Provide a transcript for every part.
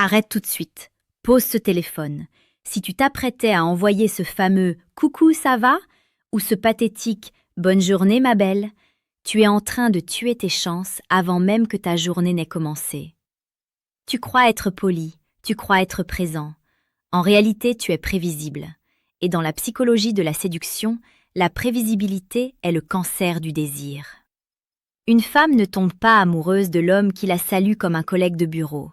Arrête tout de suite. Pose ce téléphone. Si tu t'apprêtais à envoyer ce fameux « Coucou, ça va ?» ou ce pathétique « Bonne journée, ma belle », tu es en train de tuer tes chances avant même que ta journée n'ait commencé. Tu crois être poli, tu crois être présent. En réalité, tu es prévisible. Et dans la psychologie de la séduction, la prévisibilité est le cancer du désir. Une femme ne tombe pas amoureuse de l'homme qui la salue comme un collègue de bureau.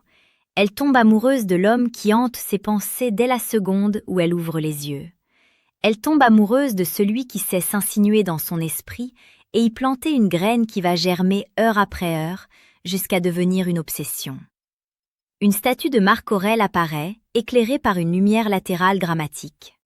Elle tombe amoureuse de l'homme qui hante ses pensées dès la seconde où elle ouvre les yeux. Elle tombe amoureuse de celui qui sait s'insinuer dans son esprit et y planter une graine qui va germer heure après heure jusqu'à devenir une obsession. Une statue de Marc Aurèle apparaît, éclairée par une lumière latérale dramatique.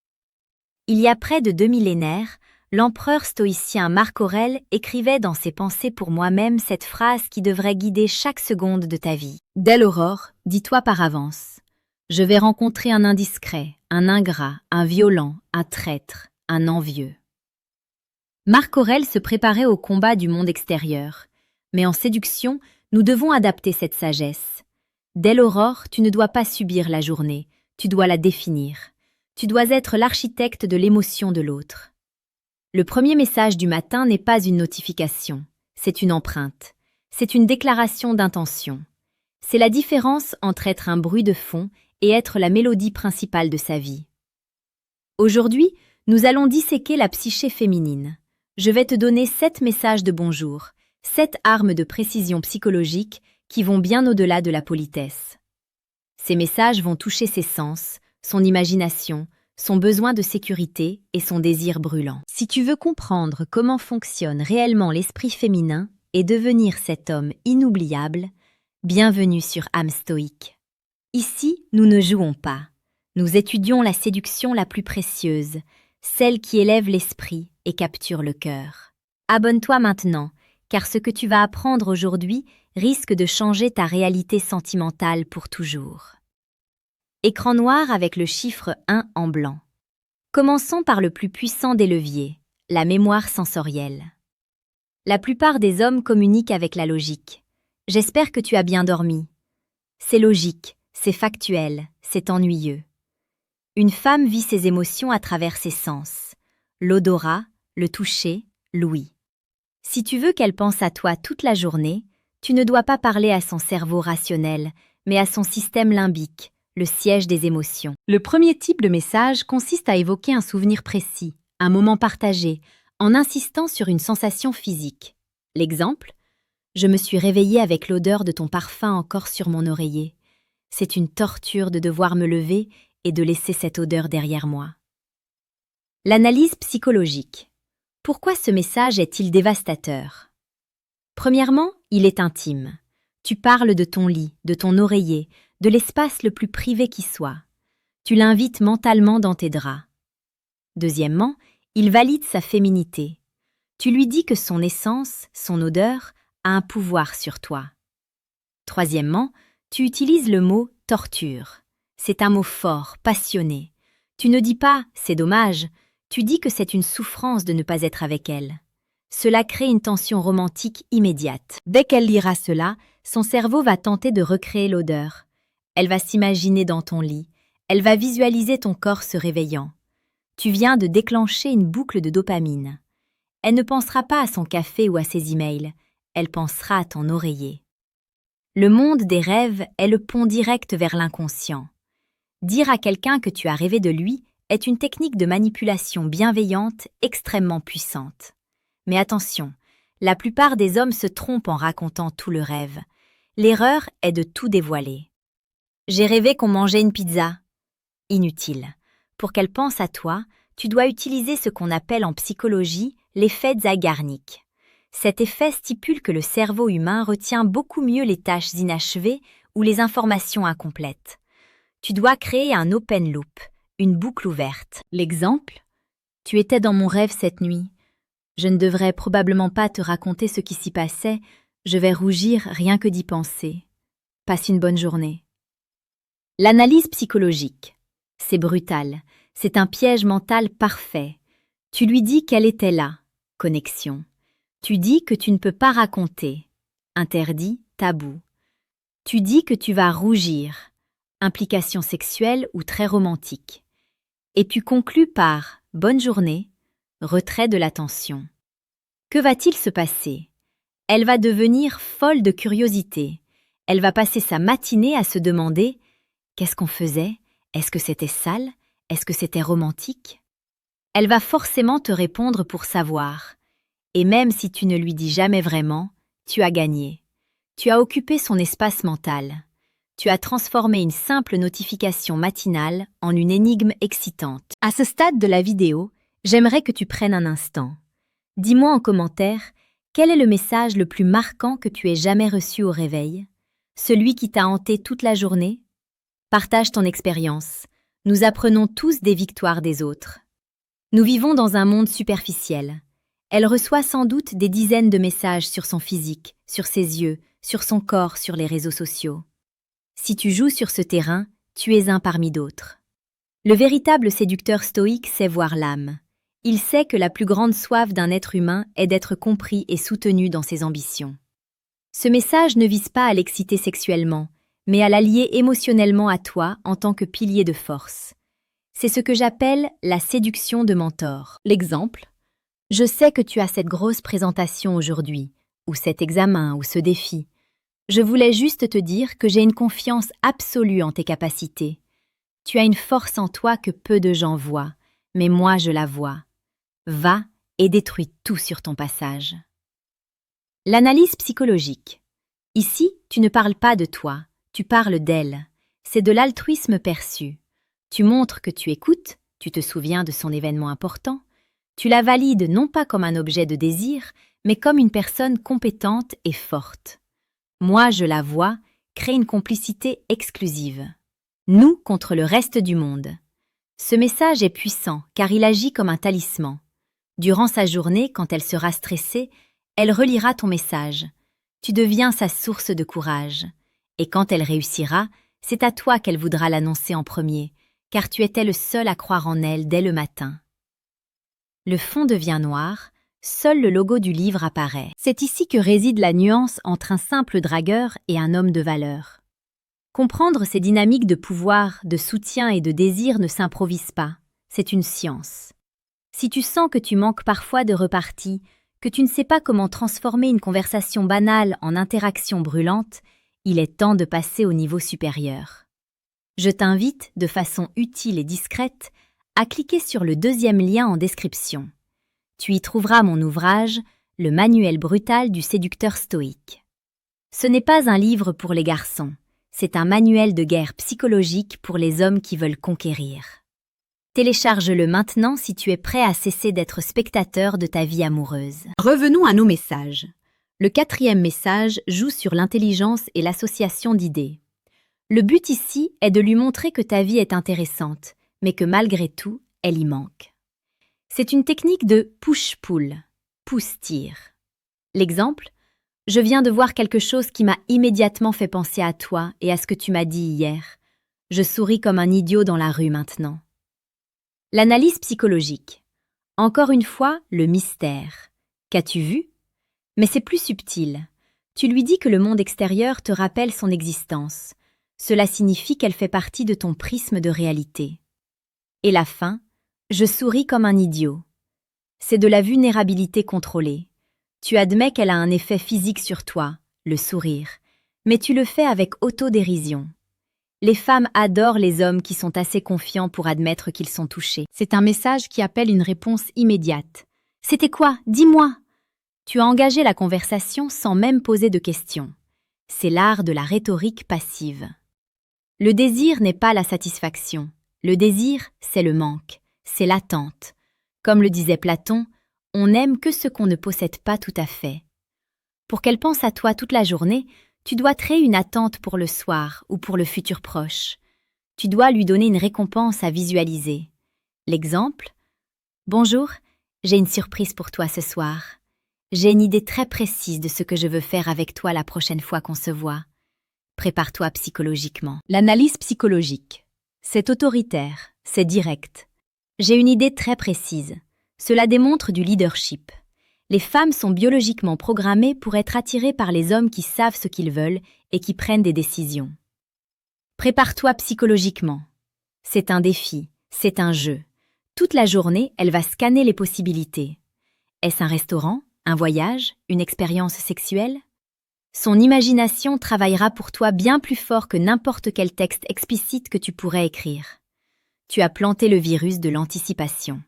Il y a près de 2 millénaires, l'empereur stoïcien Marc Aurèle écrivait dans ses pensées pour moi-même cette phrase qui devrait guider chaque seconde de ta vie. Dès l'aurore, dis-toi par avance. Je vais rencontrer un indiscret, un ingrat, un violent, un traître, un envieux. Marc Aurèle se préparait au combat du monde extérieur. Mais en séduction, nous devons adapter cette sagesse. Dès l'aurore, tu ne dois pas subir la journée, tu dois la définir. Tu dois être l'architecte de l'émotion de l'autre. Le premier message du matin n'est pas une notification, c'est une empreinte, c'est une déclaration d'intention. C'est la différence entre être un bruit de fond et être la mélodie principale de sa vie. Aujourd'hui, nous allons disséquer la psyché féminine. Je vais te donner 7 messages de bonjour, 7 armes de précision psychologique qui vont bien au-delà de la politesse. Ces messages vont toucher ses sens, son imagination, son besoin de sécurité et son désir brûlant. Si tu veux comprendre comment fonctionne réellement l'esprit féminin et devenir cet homme inoubliable, bienvenue sur âme stoïque. Ici, nous ne jouons pas. Nous étudions la séduction la plus précieuse, celle qui élève l'esprit et capture le cœur. Abonne-toi maintenant, car ce que tu vas apprendre aujourd'hui risque de changer ta réalité sentimentale pour toujours. Écran noir avec le chiffre 1 en blanc. Commençons par le plus puissant des leviers, la mémoire sensorielle. La plupart des hommes communiquent avec la logique. J'espère que tu as bien dormi. C'est logique, c'est factuel, c'est ennuyeux. Une femme vit ses émotions à travers ses sens. L'odorat, le toucher, l'ouïe. Si tu veux qu'elle pense à toi toute la journée, tu ne dois pas parler à son cerveau rationnel, mais à son système limbique, le siège des émotions. Le premier type de message consiste à évoquer un souvenir précis, un moment partagé, en insistant sur une sensation physique. L'exemple : je me suis réveillée avec l'odeur de ton parfum encore sur mon oreiller. C'est une torture de devoir me lever et de laisser cette odeur derrière moi. L'analyse psychologique. Pourquoi ce message est-il dévastateur ? Premièrement, il est intime. Tu parles de ton lit, de ton oreiller, de l'espace le plus privé qui soit. Tu l'invites mentalement dans tes draps. Deuxièmement, il valide sa féminité. Tu lui dis que son essence, son odeur, a un pouvoir sur toi. Troisièmement, tu utilises le mot « torture ». C'est un mot fort, passionné. Tu ne dis pas « c'est dommage », tu dis que c'est une souffrance de ne pas être avec elle. Cela crée une tension romantique immédiate. Dès qu'elle lira cela, son cerveau va tenter de recréer l'odeur. Elle va s'imaginer dans ton lit. Elle va visualiser ton corps se réveillant. Tu viens de déclencher une boucle de dopamine. Elle ne pensera pas à son café ou à ses emails. Elle pensera à ton oreiller. Le monde des rêves est le pont direct vers l'inconscient. Dire à quelqu'un que tu as rêvé de lui est une technique de manipulation bienveillante extrêmement puissante. Mais attention, la plupart des hommes se trompent en racontant tout le rêve. L'erreur est de tout dévoiler. J'ai rêvé qu'on mangeait une pizza. Inutile. Pour qu'elle pense à toi, tu dois utiliser ce qu'on appelle en psychologie l'effet Zeigarnik. Cet effet stipule que le cerveau humain retient beaucoup mieux les tâches inachevées ou les informations incomplètes. Tu dois créer un open loop, une boucle ouverte. L'exemple : tu étais dans mon rêve cette nuit. Je ne devrais probablement pas te raconter ce qui s'y passait, je vais rougir rien que d'y penser. Passe une bonne journée. L'analyse psychologique. C'est brutal, c'est un piège mental parfait. Tu lui dis qu'elle était là, connexion. Tu dis que tu ne peux pas raconter, interdit, tabou. Tu dis que tu vas rougir, implication sexuelle ou très romantique. Et tu conclus par « bonne journée », retrait de l'attention. Que va-t-il se passer? Elle va devenir folle de curiosité. Elle va passer sa matinée à se demander « qu'est-ce qu'on faisait? Est-ce que c'était sale? Est-ce que c'était romantique ?» Elle va forcément te répondre pour savoir. Et même si tu ne lui dis jamais vraiment, tu as gagné. Tu as occupé son espace mental. Tu as transformé une simple notification matinale en une énigme excitante. À ce stade de la vidéo, j'aimerais que tu prennes un instant. Dis-moi en commentaire, quel est le message le plus marquant que tu aies jamais reçu au réveil? Celui qui t'a hanté toute la journée? Partage ton expérience. Nous apprenons tous des victoires des autres. Nous vivons dans un monde superficiel. Elle reçoit sans doute des dizaines de messages sur son physique, sur ses yeux, sur son corps, sur les réseaux sociaux. Si tu joues sur ce terrain, tu es un parmi d'autres. Le véritable séducteur stoïque sait voir l'âme. Il sait que la plus grande soif d'un être humain est d'être compris et soutenu dans ses ambitions. Ce message ne vise pas à l'exciter sexuellement, mais à l'allier émotionnellement à toi en tant que pilier de force. C'est ce que j'appelle la séduction de mentor. L'exemple: je sais que tu as cette grosse présentation aujourd'hui, ou cet examen, ou ce défi. Je voulais juste te dire que j'ai une confiance absolue en tes capacités. Tu as une force en toi que peu de gens voient, mais moi je la vois. Va et détruis tout sur ton passage. L'analyse psychologique. Ici, tu ne parles pas de toi, tu parles d'elle. C'est de l'altruisme perçu. Tu montres que tu écoutes, tu te souviens de son événement important. Tu la valides non pas comme un objet de désir, mais comme une personne compétente et forte. Moi, je la vois, crée une complicité exclusive. Nous contre le reste du monde. Ce message est puissant car il agit comme un talisman. Durant sa journée, quand elle sera stressée, elle relira ton message. Tu deviens sa source de courage. Et quand elle réussira, c'est à toi qu'elle voudra l'annoncer en premier, car tu étais le seul à croire en elle dès le matin. Le fond devient noir, seul le logo du livre apparaît. C'est ici que réside la nuance entre un simple dragueur et un homme de valeur. Comprendre ces dynamiques de pouvoir, de soutien et de désir ne s'improvise pas, c'est une science. Si tu sens que tu manques parfois de repartie, que tu ne sais pas comment transformer une conversation banale en interaction brûlante, il est temps de passer au niveau supérieur. Je t'invite, de façon utile et discrète, à cliquer sur le deuxième lien en description. Tu y trouveras mon ouvrage, Le manuel brutal du séducteur stoïque. Ce n'est pas un livre pour les garçons, c'est un manuel de guerre psychologique pour les hommes qui veulent conquérir. Télécharge-le maintenant si tu es prêt à cesser d'être spectateur de ta vie amoureuse. Revenons à nos messages. Le 4e message joue sur l'intelligence et l'association d'idées. Le but ici est de lui montrer que ta vie est intéressante, mais que malgré tout, elle y manque. C'est une technique de push-pull, pousse-tire. L'exemple: je viens de voir quelque chose qui m'a immédiatement fait penser à toi et à ce que tu m'as dit hier. Je souris comme un idiot dans la rue maintenant. L'analyse psychologique. Encore une fois, le mystère. Qu'as-tu vu? Mais c'est plus subtil. Tu lui dis que le monde extérieur te rappelle son existence. Cela signifie qu'elle fait partie de ton prisme de réalité. Et la fin, je souris comme un idiot. C'est de la vulnérabilité contrôlée. Tu admets qu'elle a un effet physique sur toi, le sourire, mais tu le fais avec autodérision. Les femmes adorent les hommes qui sont assez confiants pour admettre qu'ils sont touchés. C'est un message qui appelle une réponse immédiate. « C'était quoi? Dis-moi !» Tu as engagé la conversation sans même poser de questions. C'est l'art de la rhétorique passive. Le désir n'est pas la satisfaction. Le désir, c'est le manque, c'est l'attente. Comme le disait Platon, on n'aime que ce qu'on ne possède pas tout à fait. Pour qu'elle pense à toi toute la journée, tu dois créer une attente pour le soir ou pour le futur proche. Tu dois lui donner une récompense à visualiser. L'exemple: bonjour, j'ai une surprise pour toi ce soir. J'ai une idée très précise de ce que je veux faire avec toi la prochaine fois qu'on se voit. Prépare-toi psychologiquement. L'analyse psychologique. C'est autoritaire, c'est direct. J'ai une idée très précise. Cela démontre du leadership. Les femmes sont biologiquement programmées pour être attirées par les hommes qui savent ce qu'ils veulent et qui prennent des décisions. Prépare-toi psychologiquement. C'est un défi, c'est un jeu. Toute la journée, elle va scanner les possibilités. Est-ce un restaurant, un voyage, une expérience sexuelle? Son imagination travaillera pour toi bien plus fort que n'importe quel texte explicite que tu pourrais écrire. Tu as planté le virus de l'anticipation.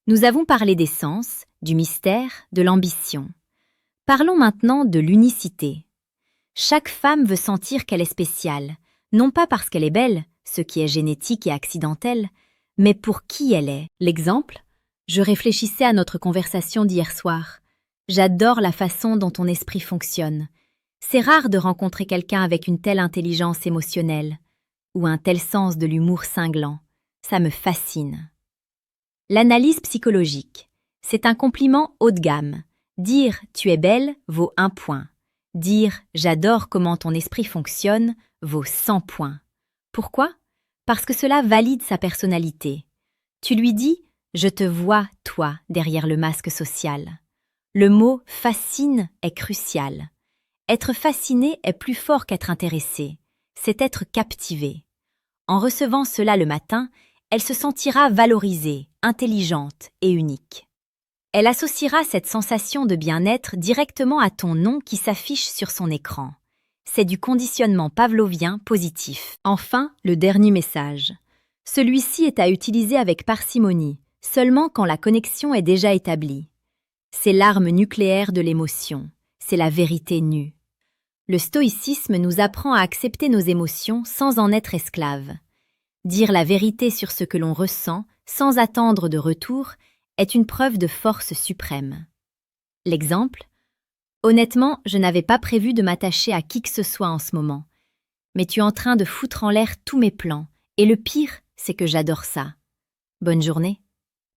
Nous avons parlé des sens, du mystère, de l'ambition. Parlons maintenant de l'unicité. Chaque femme veut sentir qu'elle est spéciale, non pas parce qu'elle est belle, ce qui est génétique et accidentel, mais pour qui elle est. L'exemple? Je réfléchissais à notre conversation d'hier soir. J'adore la façon dont ton esprit fonctionne. C'est rare de rencontrer quelqu'un avec une telle intelligence émotionnelle ou un tel sens de l'humour cinglant. Ça me fascine. L'analyse psychologique. C'est un compliment haut de gamme. Dire « tu es belle » vaut 1 point. Dire « j'adore comment ton esprit fonctionne » vaut 100 points. Pourquoi? Parce que cela valide sa personnalité. Tu lui dis « je te vois, toi, derrière le masque social ». Le mot « fascine » est crucial. Être fasciné est plus fort qu'être intéressé. C'est être captivé. En recevant cela le matin, elle se sentira valorisée, intelligente et unique. Elle associera cette sensation de bien-être directement à ton nom qui s'affiche sur son écran. C'est du conditionnement pavlovien positif. Enfin, le dernier message. Celui-ci est à utiliser avec parcimonie, seulement quand la connexion est déjà établie. C'est l'arme nucléaire de l'émotion, c'est la vérité nue. Le stoïcisme nous apprend à accepter nos émotions sans en être esclaves. Dire la vérité sur ce que l'on ressent, sans attendre de retour, est une preuve de force suprême. L'exemple? Honnêtement, je n'avais pas prévu de m'attacher à qui que ce soit en ce moment. Mais tu es en train de foutre en l'air tous mes plans, et le pire, c'est que j'adore ça. Bonne journée.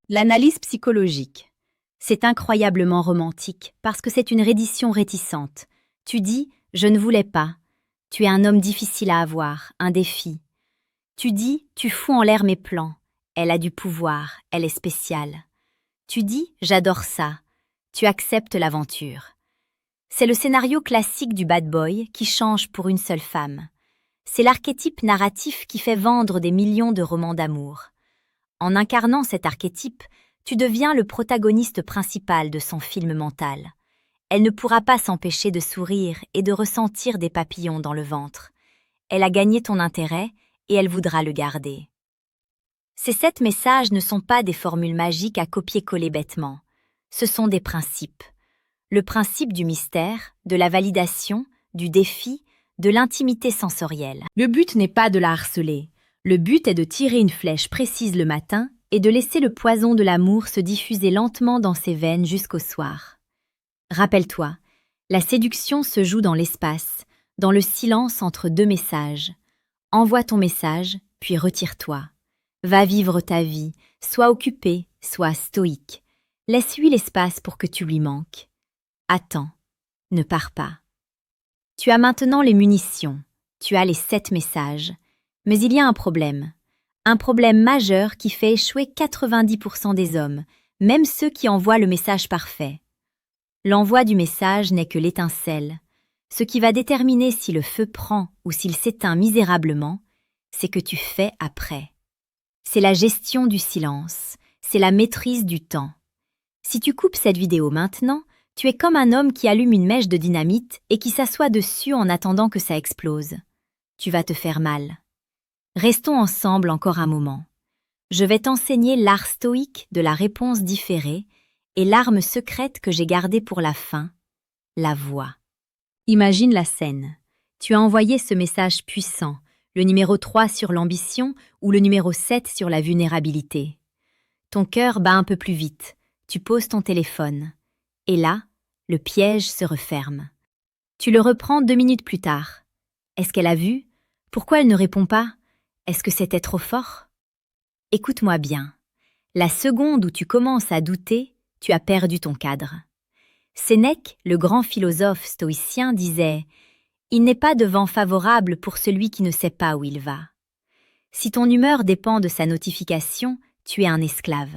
L'analyse psychologique. C'est incroyablement romantique, parce que c'est une reddition réticente. Tu dis « je ne voulais pas ». Tu es un homme difficile à avoir, un défi. Tu dis « tu fous en l'air mes plans ». Elle a du pouvoir, elle est spéciale. Tu dis « j'adore ça ». Tu acceptes l'aventure. C'est le scénario classique du bad boy qui change pour une seule femme. C'est l'archétype narratif qui fait vendre des millions de romans d'amour. En incarnant cet archétype, tu deviens le protagoniste principal de son film mental. Elle ne pourra pas s'empêcher de sourire et de ressentir des papillons dans le ventre. Elle a gagné ton intérêt et elle voudra le garder. Ces 7 messages ne sont pas des formules magiques à copier-coller bêtement. Ce sont des principes. Le principe du mystère, de la validation, du défi, de l'intimité sensorielle. Le but n'est pas de la harceler. Le but est de tirer une flèche précise le matin et de laisser le poison de l'amour se diffuser lentement dans ses veines jusqu'au soir. Rappelle-toi, la séduction se joue dans l'espace, dans le silence entre 2 messages. Envoie ton message, puis retire-toi. Va vivre ta vie, sois occupé, sois stoïque. Laisse-lui l'espace pour que tu lui manques. Attends, ne pars pas. Tu as maintenant les munitions, tu as les 7 messages, mais il y a un problème majeur qui fait échouer 90% des hommes, même ceux qui envoient le message parfait. L'envoi du message n'est que l'étincelle. Ce qui va déterminer si le feu prend ou s'il s'éteint misérablement, c'est que tu fais après. C'est la gestion du silence, c'est la maîtrise du temps. Si tu coupes cette vidéo maintenant, tu es comme un homme qui allume une mèche de dynamite et qui s'assoit dessus en attendant que ça explose. Tu vas te faire mal. Restons ensemble encore un moment. Je vais t'enseigner l'art stoïque de la réponse différée et l'arme secrète que j'ai gardée pour la fin, la voix. Imagine la scène. Tu as envoyé ce message puissant, le numéro 3 sur l'ambition ou le numéro 7 sur la vulnérabilité. Ton cœur bat un peu plus vite. Tu poses ton téléphone. Et là, le piège se referme. Tu le reprends 2 minutes plus tard. Est-ce qu'elle a vu? Pourquoi elle ne répond pas? Est-ce que c'était trop fort? Écoute-moi bien. La seconde où tu commences à douter, tu as perdu ton cadre. Sénèque, le grand philosophe stoïcien, disait « Il n'est pas de vent favorable pour celui qui ne sait pas où il va ». Si ton humeur dépend de sa notification, tu es un esclave.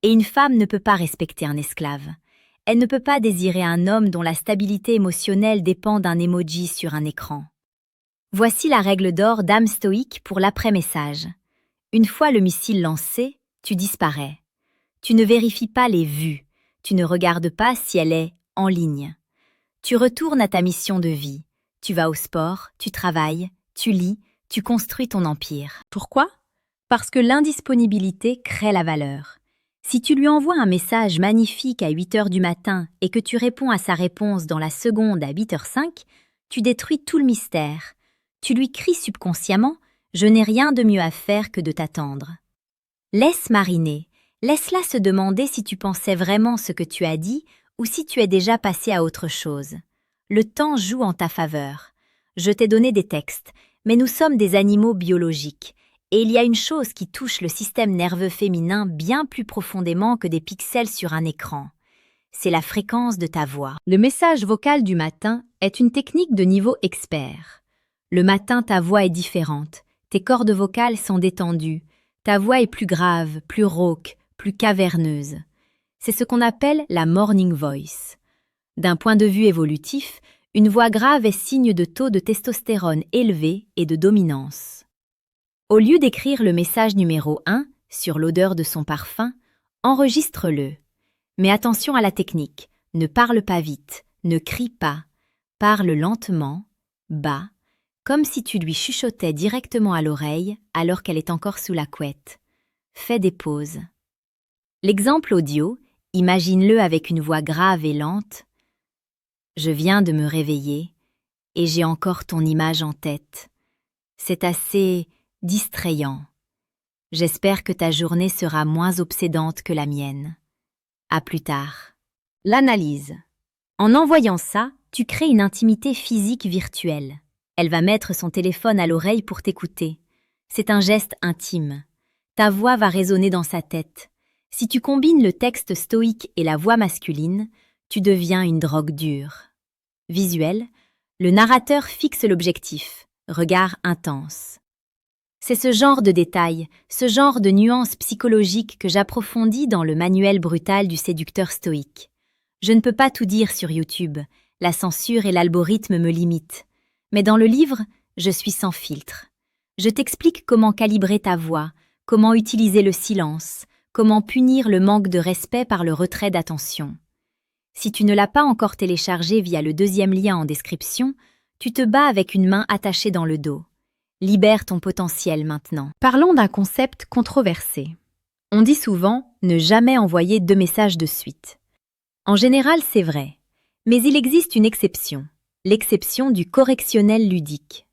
Et une femme ne peut pas respecter un esclave. Elle ne peut pas désirer un homme dont la stabilité émotionnelle dépend d'un emoji sur un écran. Voici la règle d'or d'âme stoïque pour l'après-message. Une fois le missile lancé, tu disparais. Tu ne vérifies pas les vues, tu ne regardes pas si elle est en ligne. Tu retournes à ta mission de vie. Tu vas au sport, tu travailles, tu lis, tu construis ton empire. Pourquoi? Parce que l'indisponibilité crée la valeur. Si tu lui envoies un message magnifique à 8 heures du matin et que tu réponds à sa réponse dans la seconde à 8h05, tu détruis tout le mystère. Tu lui cries subconsciemment « Je n'ai rien de mieux à faire que de t'attendre ». Laisse mariner. Laisse-la se demander si tu pensais vraiment ce que tu as dit ou si tu es déjà passé à autre chose. Le temps joue en ta faveur. Je t'ai donné des textes, mais nous sommes des animaux biologiques. Et il y a une chose qui touche le système nerveux féminin bien plus profondément que des pixels sur un écran. C'est la fréquence de ta voix. Le message vocal du matin est une technique de niveau expert. Le matin, ta voix est différente. Tes cordes vocales sont détendues. Ta voix est plus grave, plus rauque, plus caverneuse. C'est ce qu'on appelle la morning voice. D'un point de vue évolutif, une voix grave est signe de taux de testostérone élevé et de dominance. Au lieu d'écrire le message numéro 1 sur l'odeur de son parfum, enregistre-le. Mais attention à la technique, ne parle pas vite, ne crie pas, parle lentement, bas, comme si tu lui chuchotais directement à l'oreille alors qu'elle est encore sous la couette. Fais des pauses. L'exemple audio, imagine-le avec une voix grave et lente. Je viens de me réveiller et j'ai encore ton image en tête. C'est assez distrayant. J'espère que ta journée sera moins obsédante que la mienne. À plus tard. L'analyse. En envoyant ça, tu crées une intimité physique virtuelle. Elle va mettre son téléphone à l'oreille pour t'écouter. C'est un geste intime. Ta voix va résonner dans sa tête. Si tu combines le texte stoïque et la voix masculine, tu deviens une drogue dure. Visuel, le narrateur fixe l'objectif. Regard intense. C'est ce genre de détails, ce genre de nuances psychologiques que j'approfondis dans le manuel brutal du séducteur stoïque. Je ne peux pas tout dire sur YouTube, la censure et l'algorithme me limitent. Mais dans le livre, je suis sans filtre. Je t'explique comment calibrer ta voix, comment utiliser le silence, comment punir le manque de respect par le retrait d'attention. Si tu ne l'as pas encore téléchargé via le 2e lien en description, tu te bats avec une main attachée dans le dos. Libère ton potentiel maintenant. Parlons d'un concept controversé. On dit souvent ne jamais envoyer 2 messages de suite. En général, c'est vrai. Mais il existe une exception. L'exception du correctionnel ludique.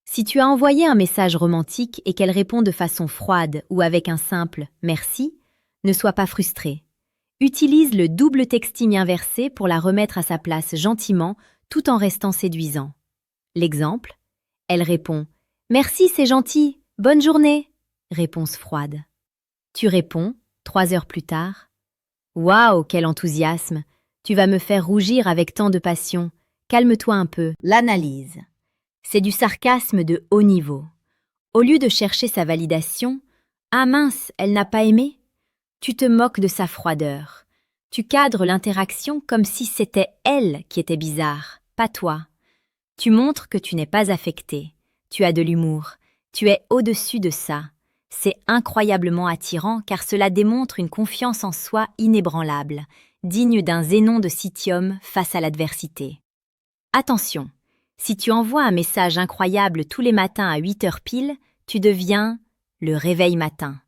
Si tu as envoyé un message romantique et qu'elle répond de façon froide ou avec un simple « merci », ne sois pas frustré. Utilise le double texting inversé pour la remettre à sa place gentiment tout en restant séduisant. L'exemple, elle répond « Merci, c'est gentil, bonne journée !» Réponse froide. Tu réponds, 3 heures plus tard « Waouh, quel enthousiasme! Tu vas me faire rougir avec tant de passion. Calme-toi un peu. » L'analyse. C'est du sarcasme de haut niveau. Au lieu de chercher sa validation, « Ah mince, elle n'a pas aimé ?» Tu te moques de sa froideur. Tu cadres l'interaction comme si c'était elle qui était bizarre, pas toi. Tu montres que tu n'es pas affecté. Tu as de l'humour. Tu es au-dessus de ça. C'est incroyablement attirant car cela démontre une confiance en soi inébranlable, digne d'un Zénon de Citium face à l'adversité. Attention, si tu envoies un message incroyable tous les matins à 8 heures pile, tu deviens le réveil matin.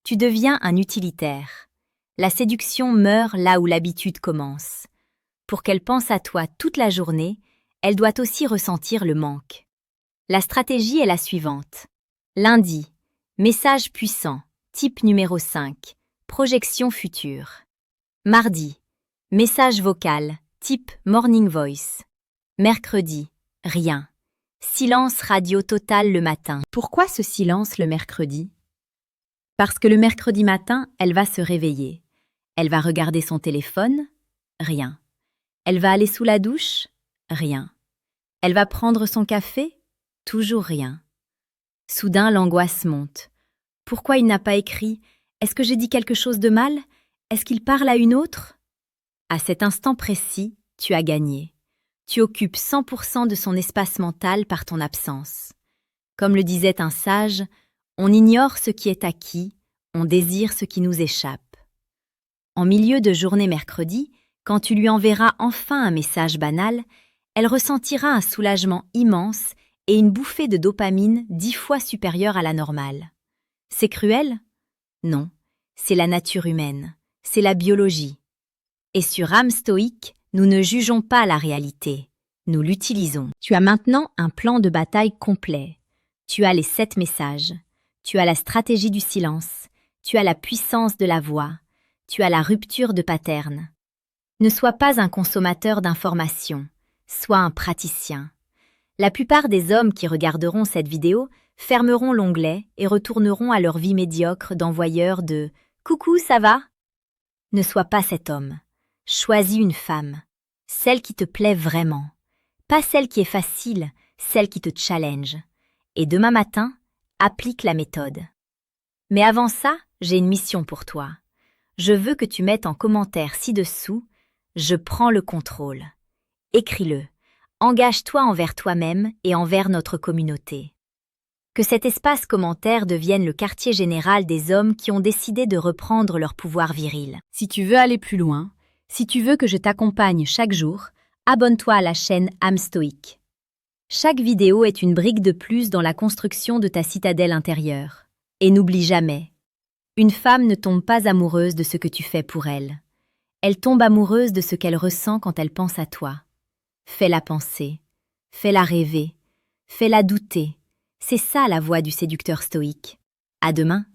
Tu deviens un utilitaire. La séduction meurt là où l'habitude commence. Pour qu'elle pense à toi toute la journée, elle doit aussi ressentir le manque. La stratégie est la suivante. Lundi, message puissant, type numéro 5, projection future. Mardi, message vocal, type morning voice. Mercredi, rien. Silence radio total le matin. Pourquoi ce silence le mercredi? Parce que le mercredi matin, elle va se réveiller. Elle va regarder son téléphone, rien. Elle va aller sous la douche, rien. Elle va prendre son café, toujours rien. Soudain, l'angoisse monte. Pourquoi il n'a pas écrit? Est-ce que j'ai dit quelque chose de mal? Est-ce qu'il parle à une autre? À cet instant précis, tu as gagné. Tu occupes 100% de son espace mental par ton absence. Comme le disait un sage, on ignore ce qui est acquis, on désire ce qui nous échappe. En milieu de journée mercredi, quand tu lui enverras enfin un message banal, elle ressentira un soulagement immense et une bouffée de dopamine 10 fois supérieure à la normale. C'est cruel? Non, c'est la nature humaine, c'est la biologie. Et sur âme stoïque, nous ne jugeons pas la réalité, nous l'utilisons. Tu as maintenant un plan de bataille complet. Tu as les 7 messages, tu as la stratégie du silence, tu as la puissance de la voix, tu as la rupture de pattern. Ne sois pas un consommateur d'informations, sois un praticien. La plupart des hommes qui regarderont cette vidéo fermeront l'onglet et retourneront à leur vie médiocre d'envoyeur de « Coucou, ça va ?» Ne sois pas cet homme. Choisis une femme, celle qui te plaît vraiment. Pas celle qui est facile, celle qui te challenge. Et demain matin, applique la méthode. Mais avant ça, j'ai une mission pour toi. Je veux que tu mettes en commentaire ci-dessous « Je prends le contrôle ». Écris-le. Engage-toi envers toi-même et envers notre communauté. Que cet espace commentaire devienne le quartier général des hommes qui ont décidé de reprendre leur pouvoir viril. Si tu veux aller plus loin, si tu veux que je t'accompagne chaque jour, abonne-toi à la chaîne Âme Stoïque. Chaque vidéo est une brique de plus dans la construction de ta citadelle intérieure. Et n'oublie jamais, une femme ne tombe pas amoureuse de ce que tu fais pour elle. Elle tombe amoureuse de ce qu'elle ressent quand elle pense à toi. Fais-la penser, fais-la rêver, fais-la douter. C'est ça la voix du séducteur stoïque. À demain.